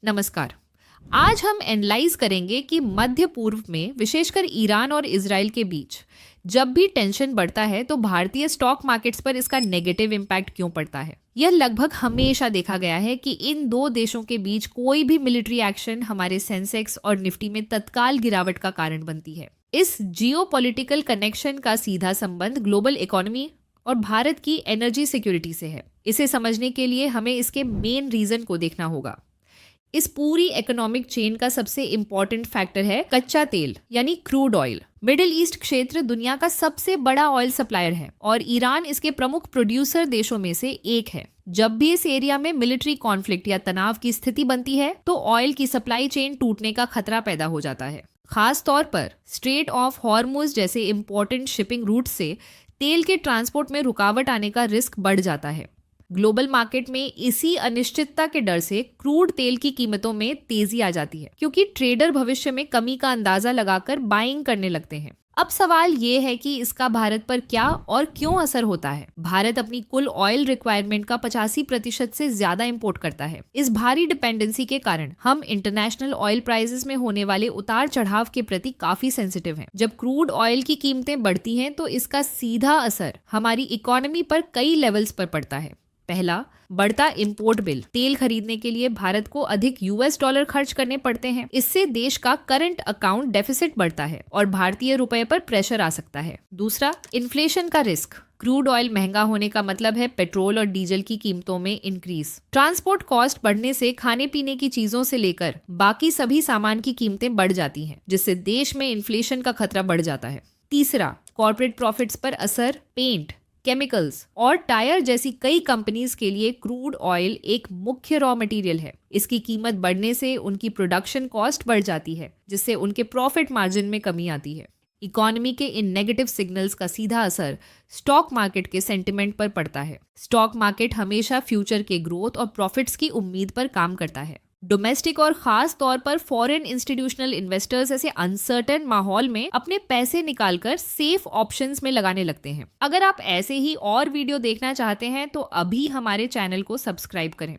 नमस्कार। आज हम एनालाइज करेंगे कि मध्य पूर्व में विशेषकर ईरान और इजराइल के बीच जब भी टेंशन बढ़ता है तो भारतीय स्टॉक मार्केट्स पर इसका नेगेटिव इम्पैक्ट क्यों पड़ता है। यह लगभग हमेशा देखा गया है कि इन दो देशों के बीच कोई भी मिलिट्री एक्शन हमारे सेंसेक्स और निफ्टी में तत्काल गिरावट का कारण बनती है। इस जियोपॉलिटिकल कनेक्शन का सीधा संबंध ग्लोबल इकोनॉमी और भारत की एनर्जी सिक्योरिटी से है। इसे समझने के लिए हमें इसके मेन रीजन को देखना होगा। इस पूरी इकोनॉमिक चेन का सबसे इंपॉर्टेंट फैक्टर है कच्चा तेल यानी क्रूड ऑयल। मिडिल ईस्ट क्षेत्र दुनिया का सबसे बड़ा ऑयल सप्लायर है और ईरान इसके प्रमुख प्रोड्यूसर देशों में से एक है। जब भी इस एरिया में मिलिट्री कॉन्फ्लिक्ट या तनाव की स्थिति बनती है तो ऑयल की सप्लाई चेन टूटने का खतरा पैदा हो जाता है। खास तौर पर स्ट्रेट ऑफ हॉर्मुज जैसे इंपॉर्टेंट शिपिंग रूट से तेल के ट्रांसपोर्ट में रुकावट आने का रिस्क बढ़ जाता है। ग्लोबल मार्केट में इसी अनिश्चितता के डर से क्रूड तेल की कीमतों में तेजी आ जाती है क्योंकि ट्रेडर भविष्य में कमी का अंदाजा लगाकर बाइंग करने लगते हैं। अब सवाल ये है कि इसका भारत पर क्या और क्यों असर होता है। भारत अपनी कुल ऑयल रिक्वायरमेंट का 85% से ज्यादा इंपोर्ट करता है। इस भारी डिपेंडेंसी के कारण हम इंटरनेशनल ऑयल प्राइसेस में होने वाले उतार चढ़ाव के प्रति काफी सेंसिटिव हैं। जब क्रूड ऑयल की कीमतें बढ़ती हैं तो इसका सीधा असर हमारी इकोनॉमी पर कई लेवल्स पर पड़ता है। पहला, बढ़ता इंपोर्ट बिल। तेल खरीदने के लिए भारत को अधिक यूएस डॉलर खर्च करने पड़ते हैं। इससे देश का करंट अकाउंट डेफिसिट बढ़ता है और भारतीय रुपए पर प्रेशर आ सकता है। दूसरा, इन्फ्लेशन का रिस्क। क्रूड ऑयल महंगा होने का मतलब है पेट्रोल और डीजल की कीमतों में इंक्रीज। ट्रांसपोर्ट कॉस्ट बढ़ने से खाने पीने की चीजों से लेकर बाकी सभी सामान की कीमतें बढ़ जाती हैं, जिससे देश में इन्फ्लेशन का खतरा बढ़ जाता है। तीसरा, कॉर्पोरेट प्रॉफिट्स पर असर। पेंट, केमिकल्स और टायर जैसी कई कंपनीज के लिए क्रूड ऑयल एक मुख्य रॉ मटेरियल है। इसकी कीमत बढ़ने से उनकी प्रोडक्शन कॉस्ट बढ़ जाती है, जिससे उनके प्रॉफिट मार्जिन में कमी आती है। इकोनॉमी के इन नेगेटिव सिग्नल्स का सीधा असर स्टॉक मार्केट के सेंटिमेंट पर पड़ता है। स्टॉक मार्केट हमेशा फ्यूचर के ग्रोथ और प्रॉफिट्स की उम्मीद पर काम करता है। डोमेस्टिक और खास तौर पर फॉरेन इंस्टीट्यूशनल इन्वेस्टर्स ऐसे अनसर्टेन माहौल में अपने पैसे निकालकर सेफ ऑप्शंस में लगाने लगते हैं। अगर आप ऐसे ही और वीडियो देखना चाहते हैं तो अभी हमारे चैनल को सब्सक्राइब करें।